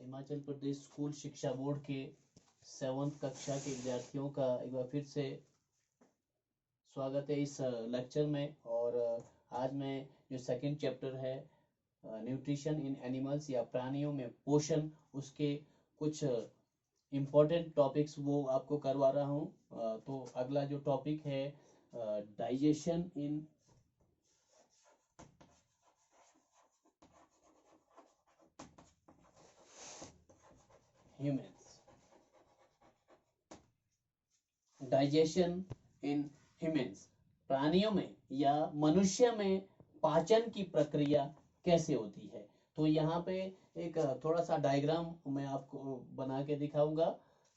Himachal Pradesh school शिक्षा board के 7th कक्षा के विद्यार्थियों का एक बार फिर से स्वागत है इस लेक्चर में। और आज मैं जो सेकंड चैप्टर है न्यूट्रिशन इन एनिमल्स या प्राणियों में पोषण, उसके कुछ इम्पोर्टेंट टॉपिक्स वो आपको करवा रहा हूँ। तो अगला जो टॉपिक है digestion in humans. Digestion in humans, प्राणियों में या मनुष्य में पाचन की प्रक्रिया कैसे होती है। तो यहाँ पे एक थोड़ा सा डायग्राम मैं आपको बना के दिखाऊंगा।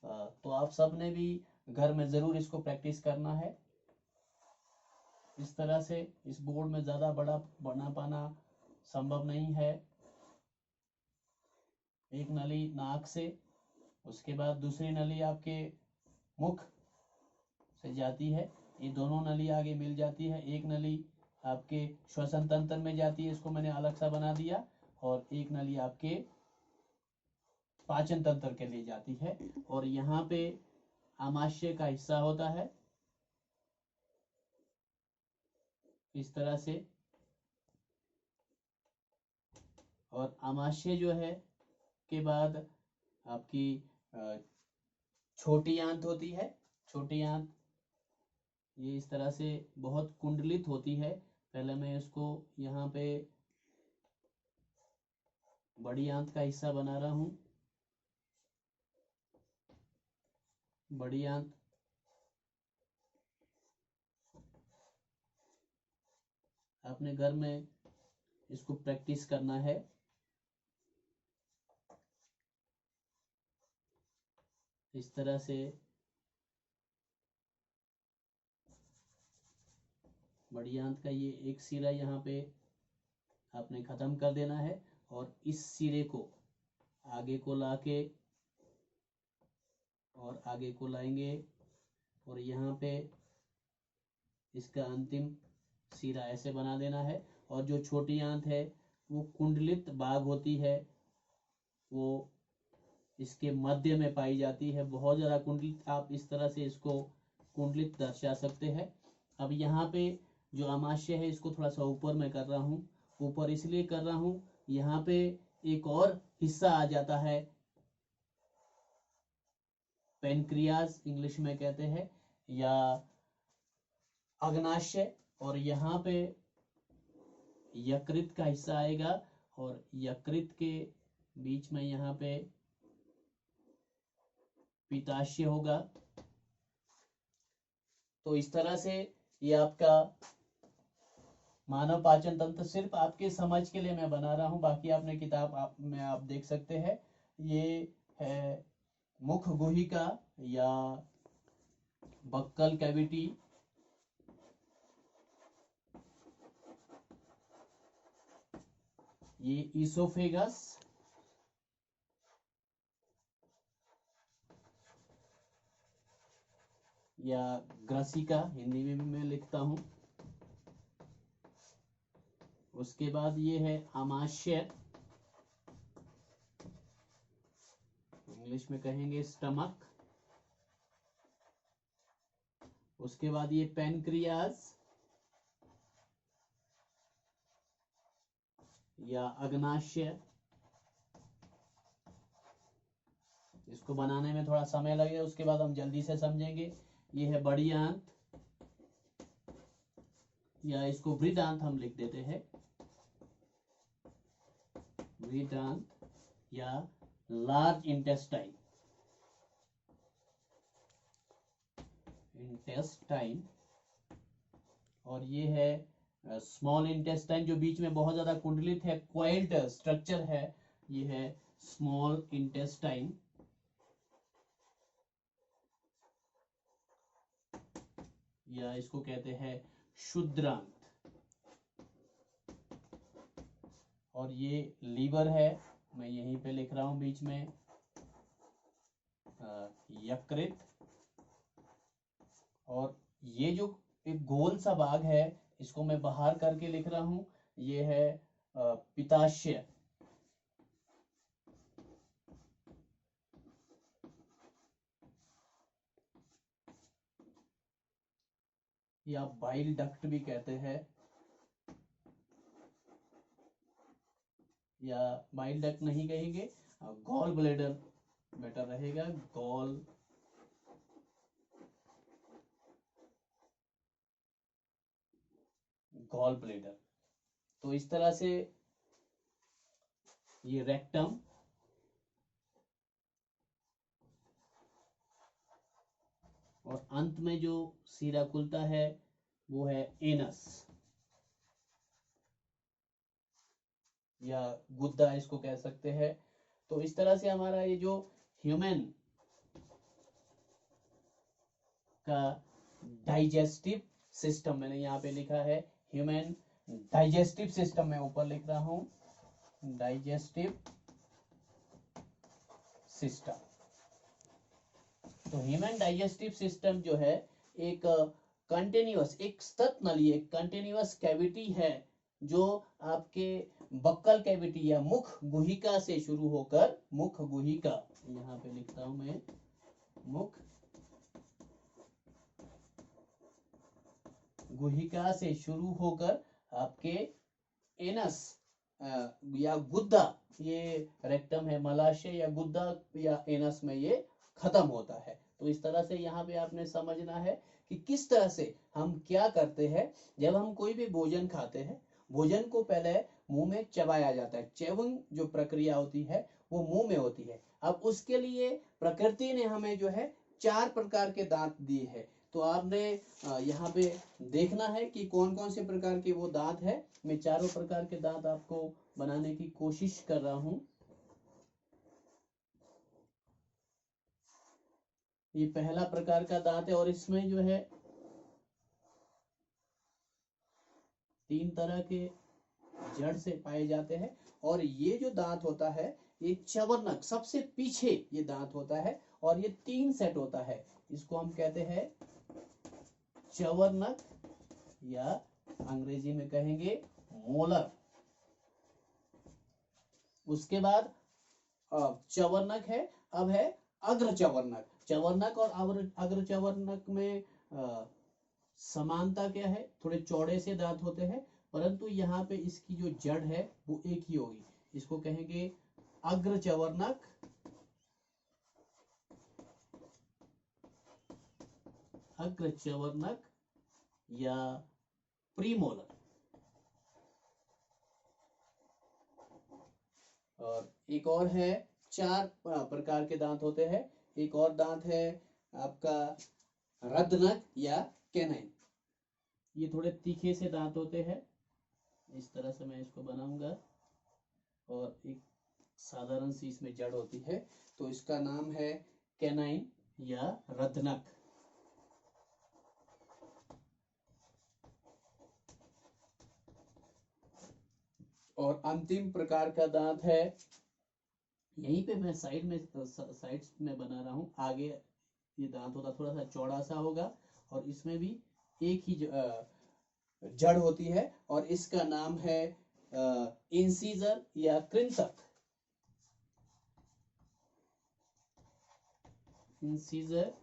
तो आप सब ने भी घर में जरूर इसको प्रैक्टिस करना है। इस तरह से इस बोर्ड में ज्यादा बड़ा बना पाना संभव नहीं है। एक नली नाक से, उसके बाद दूसरी नली आपके मुख से जाती है, ये दोनों नली आगे मिल जाती है। एक नली आपके श्वसन तंत्र में जाती है, इसको मैंने अलग सा बना दिया, और एक नली आपके पाचन तंत्र के लिए जाती है। और यहाँ पे आमाशय का हिस्सा होता है इस तरह से, और आमाशय जो है के बाद आपकी छोटी आंत होती है। छोटी आंत ये इस तरह से बहुत कुंडलित होती है। पहले मैं इसको यहाँ पे बड़ी आंत का हिस्सा बना रहा हूँ। बड़ी आंत अपने घर में इसको प्रैक्टिस करना है। इस तरह से बड़ी आंत का ये एक सिरा यहाँ पे आपने खत्म कर देना है, और इस सिरे को आगे को लाके और आगे को लाएंगे, और यहाँ पे इसका अंतिम सिरा ऐसे बना देना है। और जो छोटी आंत है वो कुंडलित भाग होती है, वो इसके मध्य में पाई जाती है। बहुत ज़्यादा कुंडलित, आप इस तरह से इसको कुंडलित दर्शा सकते हैं। अब यहाँ पे जो आमाशय है इसको थोड़ा सा ऊपर में कर रहा हूँ। ऊपर इसलिए कर रहा हूँ, यहाँ पे एक और हिस्सा आ जाता है, पेनक्रियाज इंग्लिश में कहते हैं, या अग्नाशय। और यहाँ पे यकृत का हिस्सा आएगा, और यकृत के बीच में यहाँ पे पित्ताशय होगा। तो इस तरह से ये आपका मानव पाचन तंत्र, सिर्फ आपके समझ के लिए मैं बना रहा हूं, बाकी आपने किताब में आप देख सकते हैं। ये है मुख गुहिका या बक्कल कैविटी, ये ईसोफेगस, या ग्रसिका हिंदी में भी मैं लिखता हूं। उसके बाद ये है आमाशय, इंग्लिश में कहेंगे स्टमक। उसके बाद ये पेनक्रियाज या अग्नाशय, इसको बनाने में थोड़ा समय लगेगा, उसके बाद हम जल्दी से समझेंगे। ये है बड़ी आंत, या इसको बृहदांत हम लिख देते हैं, बृहदांत या लार्ज इंटेस्टाइन। और ये है स्मॉल इंटेस्टाइन, जो बीच में बहुत ज्यादा कुंडलित है, क्वाइल्ड स्ट्रक्चर है, ये है स्मॉल इंटेस्टाइन। या इसको कहते हैं क्षुद्रांत। और ये लीवर है, मैं यहीं पे लिख रहा हूं बीच में यकृत। और ये जो एक गोल सा भाग है, इसको मैं बाहर करके लिख रहा हूं, ये है पित्ताशय। या बाइल डक्ट भी कहते हैं, या बाइल डक्ट नहीं कहेंगे, गॉल ब्लेडर बेटर रहेगा, गॉल ब्लेडर। तो इस तरह से ये रेक्टम, और अंत में जो सीरा खुलता है वो है एनस या गुद्दा इसको कह सकते हैं। तो इस तरह से हमारा ये जो ह्यूमन का डाइजेस्टिव सिस्टम, मैंने यहाँ पे लिखा है ह्यूमन डाइजेस्टिव सिस्टम, मैं ऊपर लिख रहा हूं डाइजेस्टिव सिस्टम। तो ह्यूमन डाइजेस्टिव सिस्टम जो है एक कंटिन्यूअस, एक सतत नली, एक कंटिन्यूअस कैविटी है जो आपके बक्कल कैविटी या मुख गुहिका से शुरू होकर, मुख गुहिका, यहाँ पे लिखता हूं मैं, मुख गुहिका से शुरू होकर आपके एनस या गुद्दा, ये रेक्टम है, मलाशय या गुद्दा या एनस में ये खत्म होता है। तो इस तरह से यहाँ पे आपने समझना है कि किस तरह से हम क्या करते हैं। जब हम कोई भी भोजन खाते हैं, भोजन को पहले मुंह में चबाया जाता है, च्युइंग जो प्रक्रिया होती है वो मुंह में होती है। अब उसके लिए प्रकृति ने हमें जो है 4 प्रकार के दांत दिए हैं। तो आपने यहाँ पे देखना है कि कौन कौन से प्रकार के वो दांत है। मैं चारों प्रकार के दांत आपको बनाने की कोशिश कर रहा हूं। ये पहला प्रकार का दांत है और इसमें जो है 3 तरह के जड़ से पाए जाते हैं। और ये जो दांत होता है ये चवर्णक, सबसे पीछे ये दांत होता है और ये 3 सेट होता है। इसको हम कहते हैं चवर्णक या अंग्रेजी में कहेंगे मोलर। उसके बाद चवर्णक है, अब है अग्र चवर्णक। चवर्णक और अग्र चवर्णक में समानता क्या है, थोड़े चौड़े से दांत होते हैं, परंतु यहाँ पे इसकी जो जड़ है वो एक ही होगी। इसको कहेंगे अग्र चवर्णक, अग्र चवर्णक या प्रीमोलर। और एक और है, 4 प्रकार के दांत होते हैं। एक और दांत है आपका रद्नक या कैनाइन। ये थोड़े तीखे से दांत होते हैं। इस तरह से मैं इसको बनाऊंगा और एक साधारण सी इसमें जड़ होती है, तो इसका नाम है कैनाइन या रद्नक। और अंतिम प्रकार का दांत है, यहीं पे मैं साइड्स में बना रहा हूँ। आगे ये दांत होता थोड़ा सा चौड़ा सा होगा और इसमें भी एक ही जड़ होती है और इसका नाम है इंसीजर या कृंतक। इंसीजर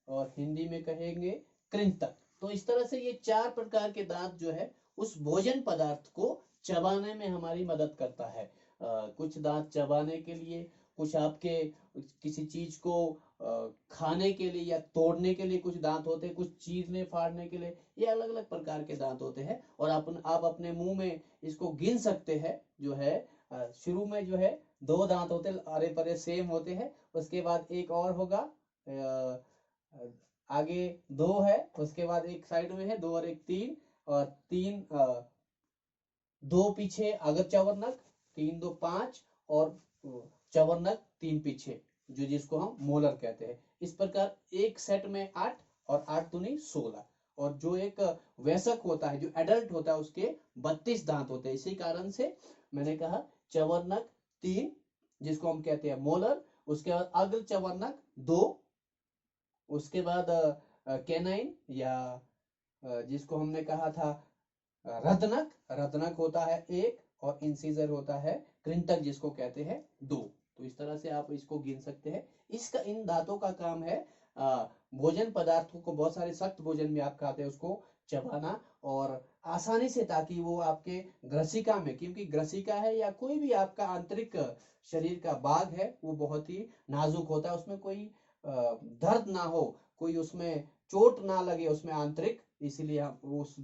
और हिंदी में कहेंगे कृंतक। तो इस तरह से ये 4 प्रकार के दांत जो है उस भोजन पदार्थ को चबाने में हमारी मदद करता है। कुछ दांत चबाने के लिए, कुछ आपके किसी चीज को खाने के लिए या तोड़ने के लिए कुछ दांत होते हैं, कुछ चीरने फाड़ने के लिए, ये अलग अलग प्रकार के दांत होते हैं। और आप अपने मुंह में इसको गिन सकते हैं। जो है शुरू में जो है 2 दांत होते हैं, अरे परे सेम होते हैं। उसके बाद एक और होगा, आगे 2 है, उसके बाद एक साइड में है 2 और एक 3, और 3 2 पीछे अगर चवर्णक, 3 2 5 और चवर्णक 3 पीछे, जो जिसको हम मोलर कहते हैं। इस प्रकार एक सेट में 8 और 8 दूनी 16। और जो एक वयस्क होता है, जो एडल्ट होता है, उसके 32 दांत होते हैं। इसी कारण से मैंने कहा चवर्णक 3 जिसको हम कहते हैं मोलर, उसके बाद अग्र चवर्णक 2, उसके बाद कैनाइन या जिसको हमने कहा था रत्नक, रत्नक होता है 1, और इंसीजर होता है कृंतक जिसको कहते हैं 2। तो इस तरह से आप इसको गिन सकते हैं। इसका इन दांतों का काम है भोजन पदार्थों को, बहुत सारे सख्त भोजन भी आप खाते हैं, उसको चबाना और आसानी से, ताकि वो आपके ग्रसिका में, क्योंकि ग्रसिका है या कोई भी आपका आंतरिक शरीर का भाग है वो बहुत ही नाजुक होता है, उसमें कोई दर्द ना हो, कोई उसमें चोट ना लगे उसमें आंतरिक, इसीलिए हम उस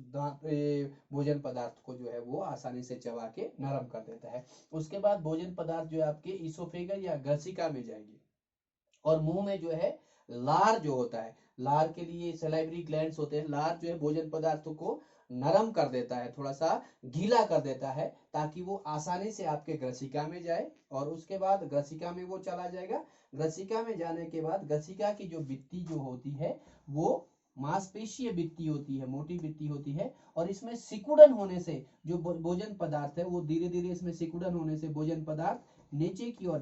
भोजन पदार्थ को जो है वो आसानी से चबा के नरम कर देता है। उसके बाद भोजन पदार्थ जो है आपके इसोफेगस या ग्रसिका में जाएंगे और मुंह में जो है लार जो होता है, लार के लिए सलाइवरी ग्लैंड्स होते हैं, लार जो है भोजन पदार्थों को नरम कर देता है, थोड़ा सा गीला कर देता है, ताकि वो आसानी से आपके ग्रसिका में जाए। और उसके बाद ग्रसिका में वो चला जाएगा। ग्रसिका में जाने के बाद ग्रसिका की जो भित्ति जो होती है वो मांसपेशीय भित्ति होती है, मोटी भित्ति होती है, और इसमें सिकुड़न होने से जो भोजन पदार्थ है वो धीरे धीरे इसमें सिकुड़न होने से भोजन पदार्थ नीचे की ओर